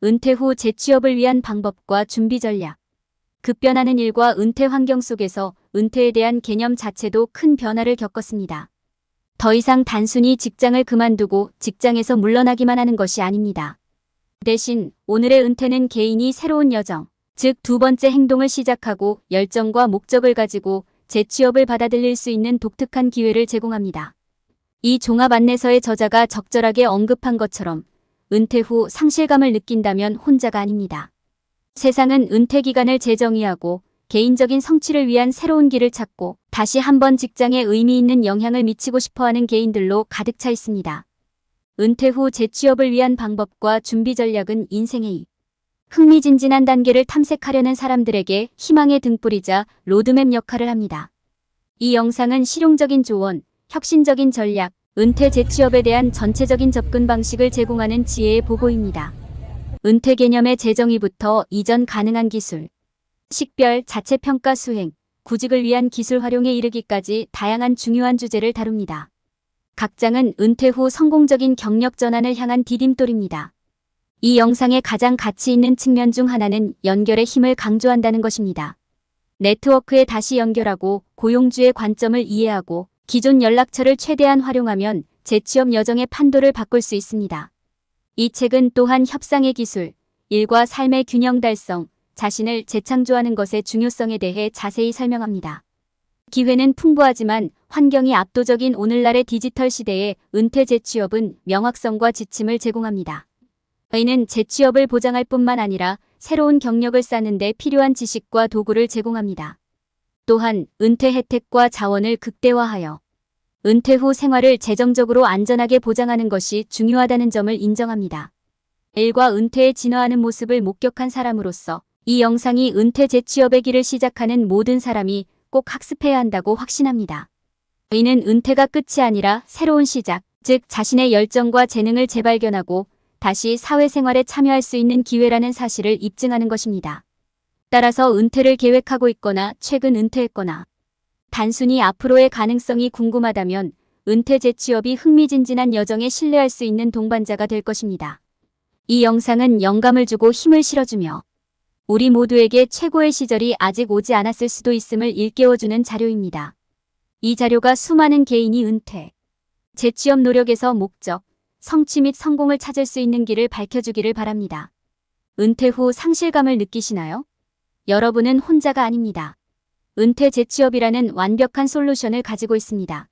은퇴 후 재취업을 위한 방법과 준비 전략. 급변하는 일과 은퇴 환경 속에서 은퇴에 대한 개념 자체도 큰 변화를 겪었습니다. 더 이상 단순히 직장을 그만두고 직장에서 물러나기만 하는 것이 아닙니다. 대신 오늘의 은퇴는 개인이 새로운 여정, 즉 두 번째 행동을 시작하고 열정과 목적을 가지고 재취업을 받아들일 수 있는 독특한 기회를 제공합니다. 이 종합 안내서의 저자가 적절하게 언급한 것처럼 은퇴 후 상실감을 느낀다면 혼자가 아닙니다. 세상은 은퇴 기간을 재정의하고 개인적인 성취를 위한 새로운 길을 찾고 다시 한번 직장에 의미 있는 영향을 미치고 싶어하는 개인들로 가득 차 있습니다. 은퇴 후 재취업을 위한 방법과 준비 전략은 인생의 흥미진진한 단계를 탐색하려는 사람들에게 희망의 등불이자 로드맵 역할을 합니다. 이 영상은 실용적인 조언, 혁신적인 전략, 은퇴 재취업에 대한 전체적인 접근 방식을 제공하는 지혜의 보고입니다. 은퇴 개념의 재정의부터 이전 가능한 기술, 식별, 자체평가 수행, 구직을 위한 기술 활용에 이르기까지 다양한 중요한 주제를 다룹니다. 각 장은 은퇴 후 성공적인 경력 전환을 향한 디딤돌입니다. 이 영상의 가장 가치 있는 측면 중 하나는 연결의 힘을 강조한다는 것입니다. 네트워크에 다시 연결하고 고용주의 관점을 이해하고 기존 연락처를 최대한 활용하면 재취업 여정의 판도를 바꿀 수 있습니다. 이 책은 또한 협상의 기술, 일과 삶의 균형 달성, 자신을 재창조하는 것의 중요성에 대해 자세히 설명합니다. 기회는 풍부하지만 환경이 압도적인 오늘날의 디지털 시대에 은퇴 재취업은 명확성과 지침을 제공합니다. 이는 재취업을 보장할 뿐만 아니라 새로운 경력을 쌓는 데 필요한 지식과 도구를 제공합니다. 또한 은퇴 혜택과 자원을 극대화하여 은퇴 후 생활을 재정적으로 안전하게 보장하는 것이 중요하다는 점을 인정합니다. 일과 은퇴에 진화하는 모습을 목격한 사람으로서 이 영상이 은퇴 재취업의 길을 시작하는 모든 사람이 꼭 학습해야 한다고 확신합니다. 이는 은퇴가 끝이 아니라 새로운 시작, 즉 자신의 열정과 재능을 재발견하고 다시 사회생활에 참여할 수 있는 기회라는 사실을 입증하는 것입니다. 따라서 은퇴를 계획하고 있거나 최근 은퇴했거나 단순히 앞으로의 가능성이 궁금하다면 은퇴 재취업이 흥미진진한 여정에 신뢰할 수 있는 동반자가 될 것입니다. 이 영상은 영감을 주고 힘을 실어주며 우리 모두에게 최고의 시절이 아직 오지 않았을 수도 있음을 일깨워주는 자료입니다. 이 자료가 수많은 개인이 은퇴, 재취업 노력에서 목적, 성취 및 성공을 찾을 수 있는 길을 밝혀주기를 바랍니다. 은퇴 후 상실감을 느끼시나요? 여러분은 혼자가 아닙니다. 은퇴 재취업이라는 완벽한 솔루션을 가지고 있습니다.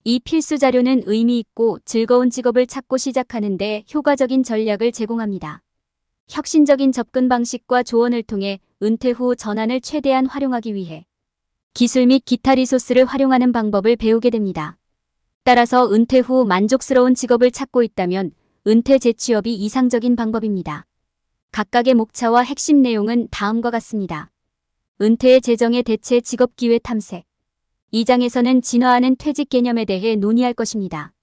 이 필수 자료는 의미 있고 즐거운 직업을 찾고 시작하는 데 효과적인 전략을 제공합니다. 혁신적인 접근 방식과 조언을 통해 은퇴 후 전환을 최대한 활용하기 위해 기술 및 기타 리소스를 활용하는 방법을 배우게 됩니다. 따라서 은퇴 후 만족스러운 직업을 찾고 있다면 은퇴 재취업이 이상적인 방법입니다. 각각의 목차와 핵심 내용은 다음과 같습니다. 은퇴의 재정의 대체 직업 기회 탐색. 이 장에서는 진화하는 퇴직 개념에 대해 논의할 것입니다.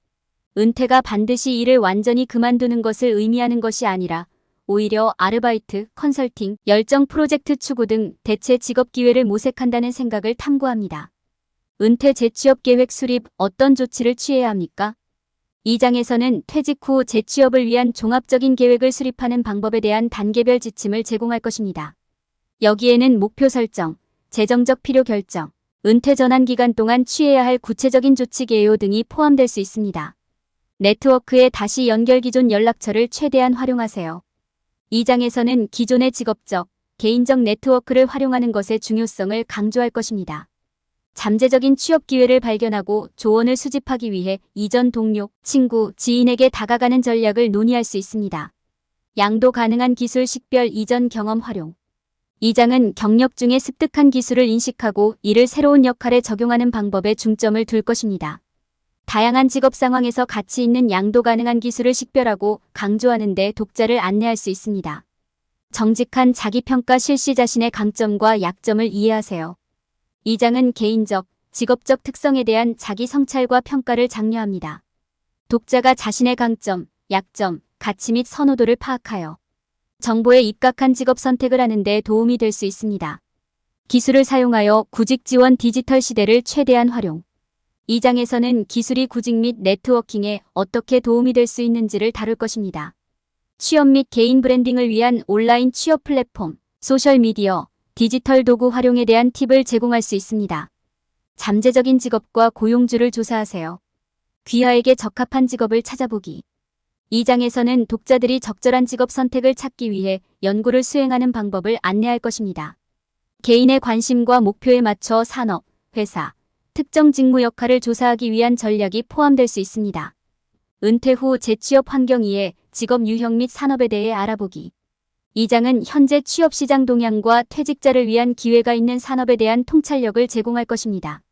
은퇴가 반드시 일을 완전히 그만두는 것을 의미하는 것이 아니라 오히려 아르바이트, 컨설팅, 열정 프로젝트 추구 등 대체 직업 기회를 모색한다는 생각을 탐구합니다. 은퇴 재취업 계획 수립, 어떤 조치를 취해야 합니까? 이 장에서는 퇴직 후 재취업을 위한 종합적인 계획을 수립하는 방법에 대한 단계별 지침을 제공할 것입니다. 여기에는 목표 설정, 재정적 필요 결정, 은퇴 전환 기간 동안 취해야 할 구체적인 조치 개요 등이 포함될 수 있습니다. 네트워크에 다시 연결, 기존 연락처를 최대한 활용하세요. 이 장에서는 기존의 직업적, 개인적 네트워크를 활용하는 것의 중요성을 강조할 것입니다. 잠재적인 취업 기회를 발견하고 조언을 수집하기 위해 이전 동료, 친구, 지인에게 다가가는 전략을 논의할 수 있습니다. 양도 가능한 기술 식별, 이전 경험 활용. 이 장은 경력 중에 습득한 기술을 인식하고 이를 새로운 역할에 적용하는 방법에 중점을 둘 것입니다. 다양한 직업 상황에서 가치 있는 양도 가능한 기술을 식별하고 강조하는 데 독자를 안내할 수 있습니다. 정직한 자기평가 실시, 자신의 강점과 약점을 이해하세요. 이 장은 개인적, 직업적 특성에 대한 자기 성찰과 평가를 장려합니다. 독자가 자신의 강점, 약점, 가치 및 선호도를 파악하여 정보에 입각한 직업 선택을 하는 데 도움이 될 수 있습니다. 기술을 사용하여 구직 지원, 디지털 시대를 최대한 활용. 이 장에서는 기술이 구직 및 네트워킹에 어떻게 도움이 될 수 있는지를 다룰 것입니다. 취업 및 개인 브랜딩을 위한 온라인 취업 플랫폼, 소셜미디어, 디지털 도구 활용에 대한 팁을 제공할 수 있습니다. 잠재적인 직업과 고용주를 조사하세요. 귀하에게 적합한 직업을 찾아보기. 이 장에서는 독자들이 적절한 직업 선택을 찾기 위해 연구를 수행하는 방법을 안내할 것입니다. 개인의 관심과 목표에 맞춰 산업, 회사, 특정 직무 역할을 조사하기 위한 전략이 포함될 수 있습니다. 은퇴 후 재취업 환경 이해 직업 유형 및 산업에 대해 알아보기. 이 장은 현재 취업시장 동향과 퇴직자를 위한 기회가 있는 산업에 대한 통찰력을 제공할 것입니다.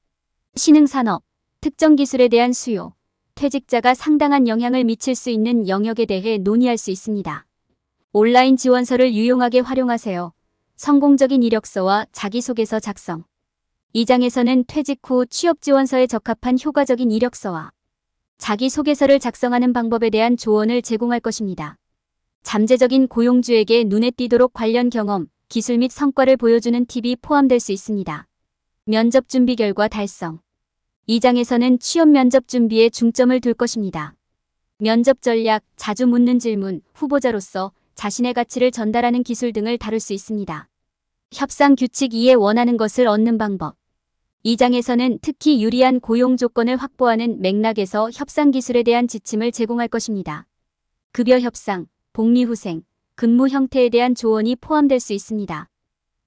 신흥산업, 특정 기술에 대한 수요, 퇴직자가 상당한 영향을 미칠 수 있는 영역에 대해 논의할 수 있습니다. 온라인 지원서를 유용하게 활용하세요. 성공적인 이력서와 자기소개서 작성. 이 장에서는 퇴직 후 취업 지원서에 적합한 효과적인 이력서와 자기소개서를 작성하는 방법에 대한 조언을 제공할 것입니다. 잠재적인 고용주에게 눈에 띄도록 관련 경험, 기술 및 성과를 보여주는 팁이 포함될 수 있습니다. 면접 준비 결과 달성. 이 장에서는 취업 면접 준비에 중점을 둘 것입니다. 면접 전략, 자주 묻는 질문, 후보자로서 자신의 가치를 전달하는 기술 등을 다룰 수 있습니다. 협상 규칙 이해 원하는 것을 얻는 방법. 이 장에서는 특히 유리한 고용 조건을 확보하는 맥락에서 협상 기술에 대한 지침을 제공할 것입니다. 급여 협상, 복리후생, 근무 형태에 대한 조언이 포함될 수 있습니다.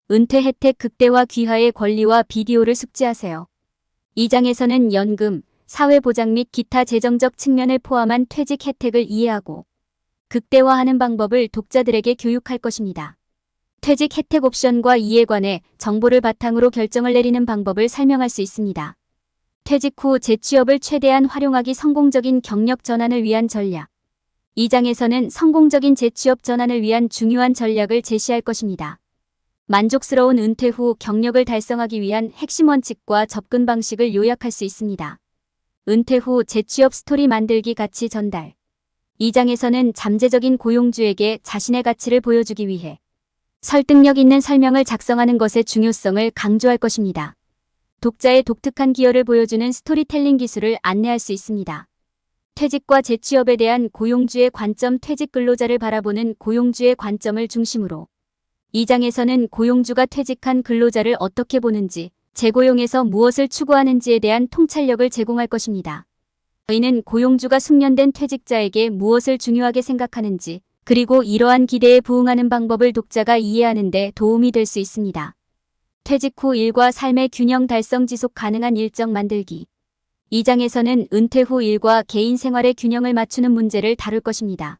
은퇴 혜택 극대화 귀하의 권리와 비디오를 숙지하세요. 이 장에서는 연금, 사회보장 및 기타 재정적 측면을 포함한 퇴직 혜택을 이해하고 극대화하는 방법을 독자들에게 교육할 것입니다. 퇴직 혜택 옵션과 이에 관해 정보를 바탕으로 결정을 내리는 방법을 설명할 수 있습니다. 퇴직 후 재취업을 최대한 활용하기 성공적인 경력 전환을 위한 전략. 이 장에서는 성공적인 재취업 전환을 위한 중요한 전략을 제시할 것입니다. 만족스러운 은퇴 후 경력을 달성하기 위한 핵심 원칙과 접근 방식을 요약할 수 있습니다. 은퇴 후 재취업 스토리 만들기 가치 전달. 이 장에서는 잠재적인 고용주에게 자신의 가치를 보여주기 위해 설득력 있는 설명을 작성하는 것의 중요성을 강조할 것입니다. 독자의 독특한 기여를 보여주는 스토리텔링 기술을 안내할 수 있습니다. 퇴직과 재취업에 대한 고용주의 관점. 퇴직 근로자를 바라보는 고용주의 관점을 중심으로 이 장에서는 고용주가 퇴직한 근로자를 어떻게 보는지, 재고용에서 무엇을 추구하는지에 대한 통찰력을 제공할 것입니다. 이는 고용주가 숙련된 퇴직자에게 무엇을 중요하게 생각하는지, 그리고 이러한 기대에 부응하는 방법을 독자가 이해하는 데 도움이 될 수 있습니다. 퇴직 후 일과 삶의 균형 달성 지속 가능한 일정 만들기. 이 장에서는 은퇴 후 일과 개인 생활의 균형을 맞추는 문제를 다룰 것입니다.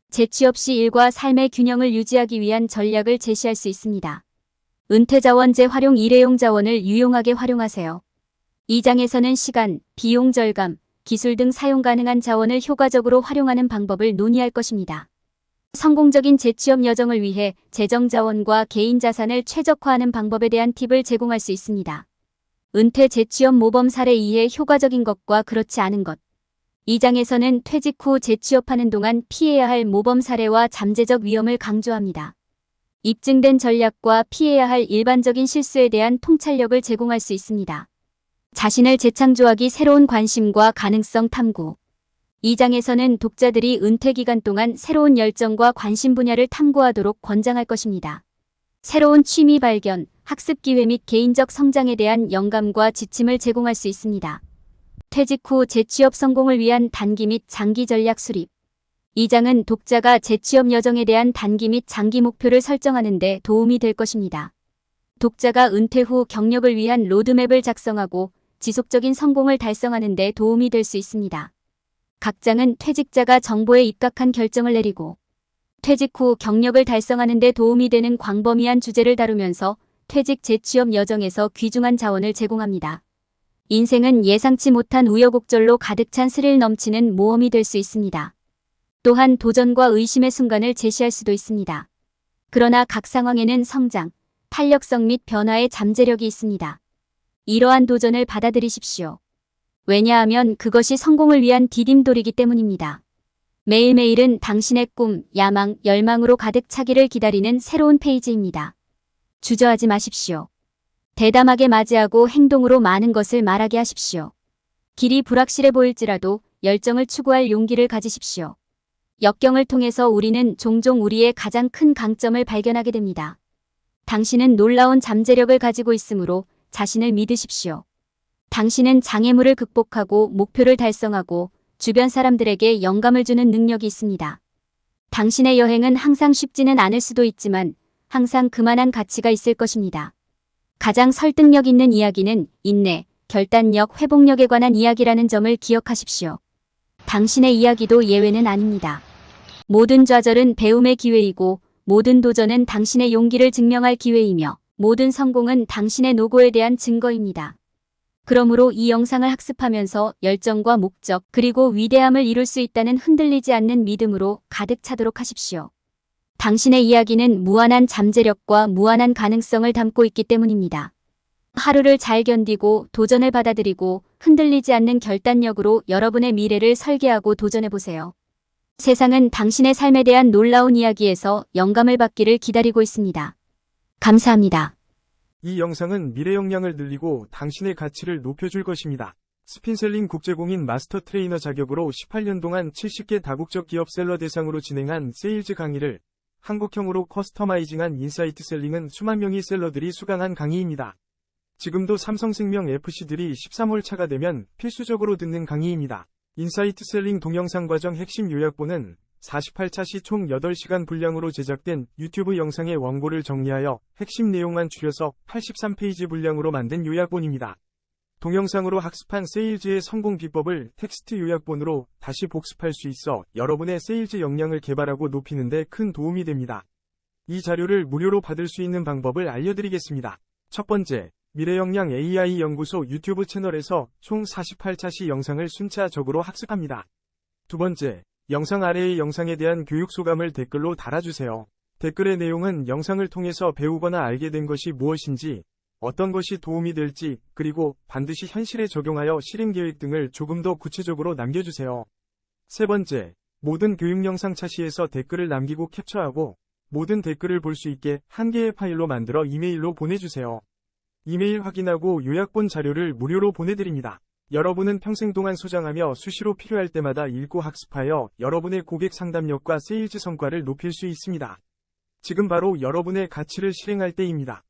재취업 시 일과 삶의 균형을 유지하기 위한 전략을 제시할 수 있습니다. 은퇴 자원 재활용. 일회용 자원을 유용하게 활용하세요. 이 장에서는 시간, 비용 절감, 기술 등 사용 가능한 자원을 효과적으로 활용하는 방법을 논의할 것입니다. 성공적인 재취업 여정을 위해 재정 자원과 개인 자산을 최적화하는 방법에 대한 팁을 제공할 수 있습니다. 은퇴 재취업 모범 사례 이해. 효과적인 것과 그렇지 않은 것. 이 장에서는 퇴직 후 재취업하는 동안 피해야 할 모범 사례와 잠재적 위험을 강조합니다. 입증된 전략과 피해야 할 일반적인 실수에 대한 통찰력을 제공할 수 있습니다. 자신을 재창조하기. 새로운 관심과 가능성 탐구. 이 장에서는 독자들이 은퇴 기간 동안 새로운 열정과 관심 분야를 탐구하도록 권장할 것입니다. 새로운 취미 발견, 학습 기회 및 개인적 성장에 대한 영감과 지침을 제공할 수 있습니다. 퇴직 후 재취업 성공을 위한 단기 및 장기 전략 수립. 이 장은 독자가 재취업 여정에 대한 단기 및 장기 목표를 설정하는 데 도움이 될 것입니다. 독자가 은퇴 후 경력을 위한 로드맵을 작성하고 지속적인 성공을 달성하는 데 도움이 될 수 있습니다. 각 장은 퇴직자가 정보에 입각한 결정을 내리고 퇴직 후 경력을 달성하는 데 도움이 되는 광범위한 주제를 다루면서 퇴직 재취업 여정에서 귀중한 자원을 제공합니다. 인생은 예상치 못한 우여곡절로 가득 찬 스릴 넘치는 모험이 될 수 있습니다. 또한 도전과 의심의 순간을 제시할 수도 있습니다. 그러나 각 상황에는 성장, 탄력성 및 변화의 잠재력이 있습니다. 이러한 도전을 받아들이십시오. 왜냐하면 그것이 성공을 위한 디딤돌이기 때문입니다. 매일매일은 당신의 꿈, 야망, 열망으로 가득 차기를 기다리는 새로운 페이지입니다. 주저하지 마십시오. 대담하게 맞이하고 행동으로 많은 것을 말하게 하십시오. 길이 불확실해 보일지라도 열정을 추구할 용기를 가지십시오. 역경을 통해서 우리는 종종 우리의 가장 큰 강점을 발견하게 됩니다. 당신은 놀라운 잠재력을 가지고 있으므로 자신을 믿으십시오. 당신은 장애물을 극복하고 목표를 달성하고 주변 사람들에게 영감을 주는 능력이 있습니다. 당신의 여행은 항상 쉽지는 않을 수도 있지만 항상 그만한 가치가 있을 것입니다. 가장 설득력 있는 이야기는 인내, 결단력, 회복력에 관한 이야기라는 점을 기억하십시오. 당신의 이야기도 예외는 아닙니다. 모든 좌절은 배움의 기회이고 모든 도전은 당신의 용기를 증명할 기회이며 모든 성공은 당신의 노고에 대한 증거입니다. 그러므로 이 영상을 학습하면서 열정과 목적 그리고 위대함을 이룰 수 있다는 흔들리지 않는 믿음으로 가득 차도록 하십시오. 당신의 이야기는 무한한 잠재력과 무한한 가능성을 담고 있기 때문입니다. 하루를 잘 견디고 도전을 받아들이고 흔들리지 않는 결단력으로 여러분의 미래를 설계하고 도전해보세요. 세상은 당신의 삶에 대한 놀라운 이야기에서 영감을 받기를 기다리고 있습니다. 감사합니다. 이 영상은 미래 역량을 늘리고 당신의 가치를 높여줄 것입니다. 스핀셀링 국제공인 마스터 트레이너 자격으로 18년 동안 70개 다국적 기업 셀러 대상으로 진행한 세일즈 강의를 한국형으로 커스터마이징한 인사이트 셀링은 수만 명의 셀러들이 수강한 강의입니다. 지금도 삼성생명 FC들이 13월 차가 되면 필수적으로 듣는 강의입니다. 인사이트 셀링 동영상 과정 핵심 요약본은 48차 시 총 8시간 분량으로 제작된 유튜브 영상의 원고를 정리하여 핵심 내용만 줄여서 83페이지 분량으로 만든 요약본입니다. 동영상으로 학습한 세일즈의 성공 비법을 텍스트 요약본으로 다시 복습할 수 있어 여러분의 세일즈 역량을 개발하고 높이는 데 큰 도움이 됩니다. 이 자료를 무료로 받을 수 있는 방법을 알려드리겠습니다. 첫 번째, 미래역량 AI 연구소 유튜브 채널에서 총 48차 시 영상을 순차적으로 학습합니다. 두 번째, 영상 아래의 영상에 대한 교육 소감을 댓글로 달아주세요. 댓글의 내용은 영상을 통해서 배우거나 알게 된 것이 무엇인지, 어떤 것이 도움이 될지, 그리고 반드시 현실에 적용하여 실행 계획 등을 조금 더 구체적으로 남겨주세요. 세 번째, 모든 교육 영상 차시에서 댓글을 남기고 캡처하고 모든 댓글을 볼 수 있게 한 개의 파일로 만들어 이메일로 보내주세요. 이메일 확인하고 요약본 자료를 무료로 보내드립니다. 여러분은 평생 동안 소장하며 수시로 필요할 때마다 읽고 학습하여 여러분의 고객 상담력과 세일즈 성과를 높일 수 있습니다. 지금 바로 여러분의 가치를 실행할 때입니다.